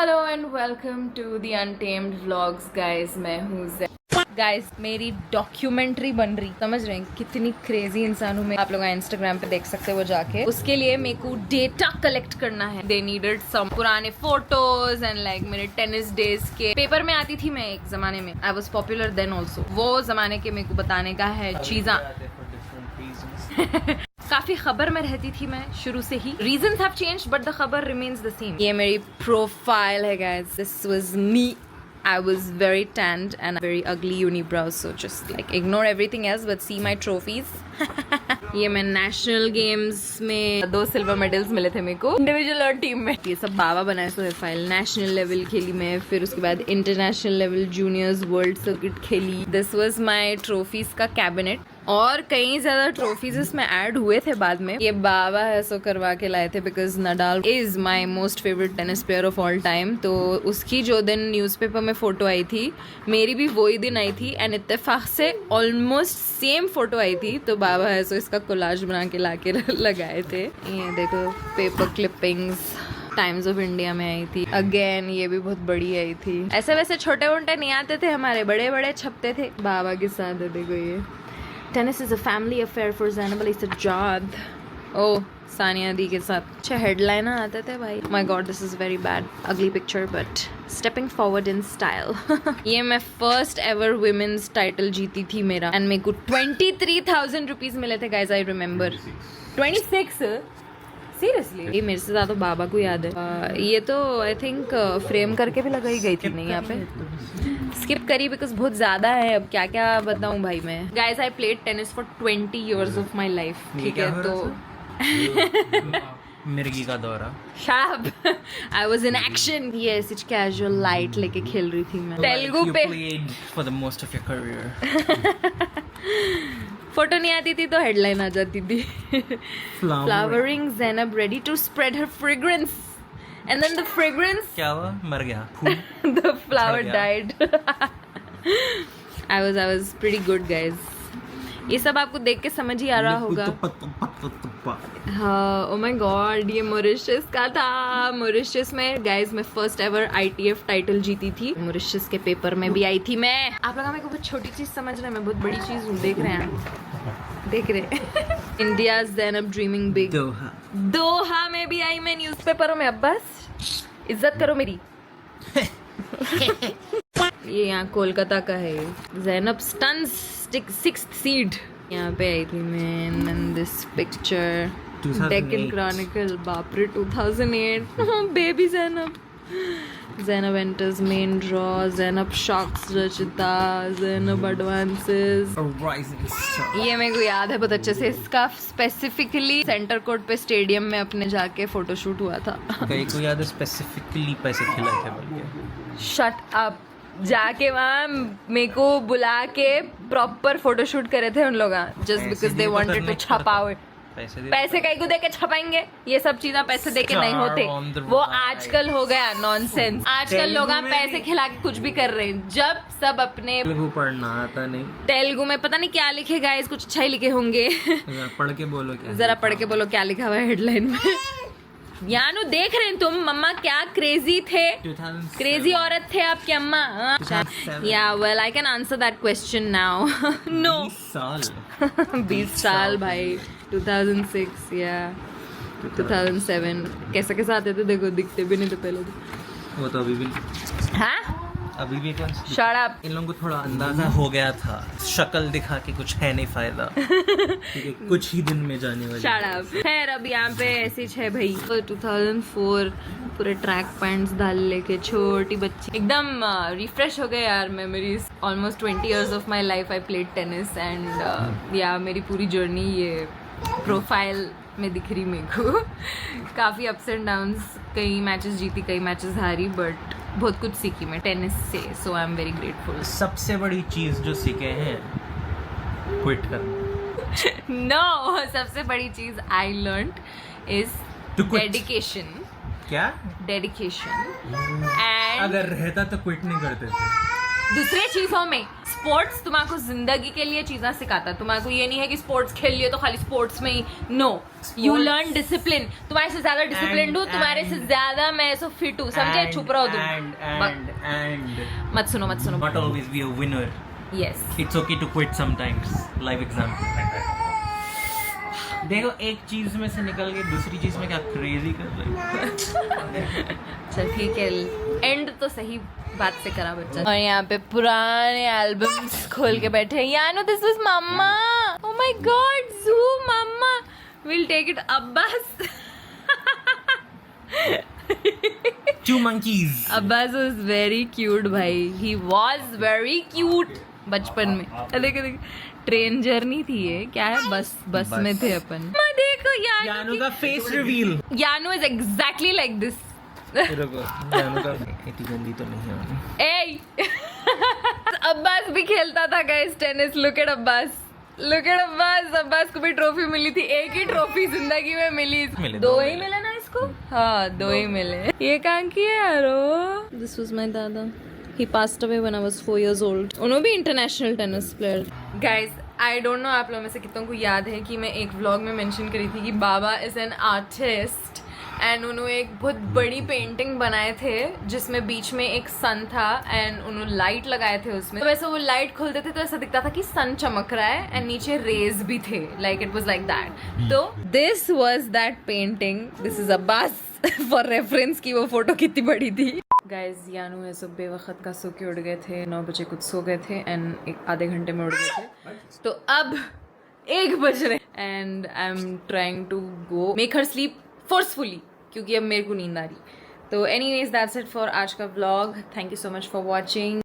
Hello and welcome to the untamed vlogs guys. मैं हूँ guys, मेरी डॉक्यूमेंट्री बन रही, समझ रहे हैं कितनी क्रेजी इंसान हूँ मैं। आप लोग इंस्टाग्राम पे देख सकते हो जाके। उसके लिए मेरे को डेटा कलेक्ट करना है। दे नीडेड सम पुराने फोटोज एंड लाइक मेरे टेनिस डेज के पेपर में आती थी मैं एक जमाने में। I was popular then also. वो जमाने के मेरे को बताने का है चीज़ा। काफी खबर में रहती थी मैं शुरू से ही। Reasons have changed but the खबर रिमेन्स द सेम। ये मेरी प्रोफाइल है guys. This was me. I was very tanned and very ugly unibrow, so just like ignore everything else but see my trophies. ये मैं national games में 2 silver medals मिले थे मेरे को, इंडिविजुअल और टीम में। ये सब बाबा बनाए सो फाइल। नेशनल लेवल खेली मैं, फिर उसके बाद international level juniors world circuit खेली। दिस वाज माय ट्रॉफीज का कैबिनेट और कई ज्यादा ट्रॉफीज इसमें ऐड हुए थे बाद में। ये बाबा है सो करवा के लाए थे because Nadal is my most favourite tennis player of all time. तो उसकी जो दिन न्यूज़पेपर में फोटो आई थी, मेरी भी वही दिन आई थी एंड इत्तेफाक से ऑलमोस्ट सेम फोटो आई थी। तो बाबा है सो इसका कोलाज बना के लाके लगाए थे। ये देखो paper clippings times of India में आई थी। अगेन ये भी बहुत बड़ी आई थी। ऐसे वैसे छोटे मोटे नहीं आते थे हमारे, बड़े बड़े छपते थे। बाबा के साथ है देखो ये। Tennis is a family affair for Zainab Sajjad. Oh Sania दी के साथ अच्छा हेडलाइन आते थे भाई। My god this is very bad अगली picture but stepping forward in style. ये मैं फर्स्ट एवर वुमेन्स टाइटल जीती थी मेरा एंड मेरे को 23,000 रुपीज मिले थे गाइज। I remember 26 seriously. ये मेरे से ज्यादा बाबा को याद है। ये तो आई थिंक फ्रेम करके भी लगाई गई थी। नहीं यहाँ पे स्किप करी बिकॉज बहुत ज्यादा है। अब क्या क्या बताऊं भाई मैं। Guys I played tennis for 20 years of my life. ठीक है तो मिर्गी का दौरा। Shut up. I was in action. ये ऐसी कैजुअल लाइट लेके खेल रही थी मैं तेलुगु पे। You played for the most of your career. Photo नहीं आती थी तो हेडलाइन आ जाती थी। Flowering Zainab ready to spread her fragrance. And then the fragrance. क्या हुआ? मर गया। The flower died. I was pretty good guys. ये सब आपको देख के समझ ही आ रहा होगा। हाँ ओ माय गॉड ये मॉरिशस का था। मॉरिशस में गाइज मैं फर्स्ट एवर ITF टाइटल जीती थी। मॉरिशस के पेपर में भी आई थी मैं। आप लोग मेरे को बहुत छोटी चीज समझ रहे हैं, मैं बहुत बड़ी चीज हूँ। देख रहे हैं देख रहे। India Zainab dreaming big. Doha में भी आई मैं न्यूज़पेपरों में। अब बस इज्जत करो मेरी। ये यहाँ कोलकाता का है। Zainab stuns 6th seed. यहाँ पे आई थी मैं। And this picture Deccan Chronicle. बाप रे 2008। Baby Zainab. Zainab enters main draw. Zainab shocks Rachita. Zainab advances. ये मेरे को याद है बहुत अच्छे से। इसका स्पेसिफिकली सेंटर कोर्ट पे स्टेडियम में अपने जाके फोटोशूट हुआ था। कहीं को याद है स्पेसिफिकली पैसे खिलाए थे बल्कि। Shut up. जाके वहाँ मेरे को बुला के प्रॉपर फोटोशूट करे थे उन लोग just because they wanted to छपाओ। पैसे कहीं को देके छपाएंगे? ये सब चीजें पैसे देके नहीं होते। वो आजकल हो गया नॉनसेंस। आजकल लोग पैसे खिला के कुछ भी कर रहे हैं। जब सब अपने तेलुगु पढ़ना आता नहीं। तेलुगु में पता नहीं क्या लिखे गाइस, कुछ अच्छा ही लिखे होंगे। पढ़ के बोलो क्या। जरा पढ़ के बोलो क्या लिखा हुआ है हेडलाइन में। यानू देख रहे हैं तुम मम्मा क्या क्रेजी थे। क्रेजी औरत थे आपकी अम्मा। या well I can answer that question now. No 20 साल भाई। 2006 या 2007 कैसे कैसे आते थे देखो। दिखते भी नहीं थे पहले तो। वो तो अभी भी। हाँ अभी भी Shut up. इन लोगों को थोड़ा अंदाजा हो गया था। शक्ल दिखा के कुछ है नहीं फायदा। कुछ ही दिन में जाने वाली। Shut up. खैर अब यहाँ पे ऐसी है भाई। 2004 पूरे ट्रैक पैंट्स डाल लेके छोटी बच्ची एकदम रिफ्रेश हो गए यार memories. Almost 20 years of my life I played tennis and या मेरी पूरी जर्नी ये प्रोफाइल में दिख रही मेरे को। काफ़ी अप्स एंड डाउन्स। कई मैचेस जीती कई मैचेस हारी बट बहुत कुछ सीखी मैं टेनिस से। सो आई एम वेरी ग्रेटफुल। सबसे बड़ी चीज जो सीखे हैं क्विट करना। नो सबसे बड़ी चीज आई लर्नड इज डेडिकेशन। क्या? डेडिकेशन। एंड अगर रहता तो क्विट नहीं करते थे। दूसरे चीजों में स्पोर्ट्स तुम्हारे जिंदगी के लिए चीजें सिखाता है। तुम्हारे ये नहीं है कि स्पोर्ट्स खेल लियो तो खाली स्पोर्ट्स में ही, नो, यू लर्न डिसिप्लिन। तुम्हारे से ज्यादा डिसिप्लिन हूँ, तुम्हारे से ज्यादा मैं सो फिट हूँ, समझे? चुप रहो तुम, मत सुनो मत सुनो। Not always be a winner. Yes It's okay to quit sometimes. Live example. देखो एक चीज में से निकल के दूसरी चीज में क्या क्रेजी कर रहे हो। चल ठीक है, एंड तो सही बात से करा बच्चा। और यहाँ पे पुराने एल्बम्स खोल के बैठे हैं। Yano this was mama, oh my god, zoo mama, will take it Abbas. Two monkeys. Abbas was very cute भाई, ही वाज वेरी क्यूट बचपन में। देख देख, ट्रेन जर्नी थी ये, क्या है, बस में थे अपन। मैं देखो यानो का face reveal. Yano is exactly like this. Yano का इतनी गंदी तो नहीं है। ए अब्बास भी खेलता था guys tennis. Look at Abbas, look at Abbas. Abbas को भी ट्रॉफी मिली थी, एक ही ट्रॉफी जिंदगी में मिली। दो ही मिले ना इसको? हाँ, दो ही मिले। ये कहाँ की है यारो? दिस वाज माय दादा, he passed away when I was 4 years old. उन्होंने भी international tennis player. Guys I don't know आप लोगों में से कितनों को याद है कि मैं एक व्लॉग में मेंशन करी थी कि बाबा इज एन आर्टिस्ट एंड उन्होंने एक बहुत बड़ी पेंटिंग बनाए थे जिसमें बीच में एक सन था एंड उन्होंने लाइट लगाए थे उसमें। तो वैसे वो लाइट खोलते थे तो ऐसा दिखता था कि सन चमक रहा है एंड नीचे रेज भी थे, like it was like that. तो this was that painting. This is Abbas for reference की वो फोटो कितनी बड़ी थी। गाइज यानू है सब बेवक्त का सो के उड़ गए थे, 9 बजे कुछ सो गए थे एंड आधे घंटे में उड़ गए थे। तो अब 1 बज रहे and I am trying to go make her sleep forcefully क्योंकि अब मेरे को नींद आ रही। तो एनीवेज दैट्स इट फॉर आज का vlog. Thank you so much for watching.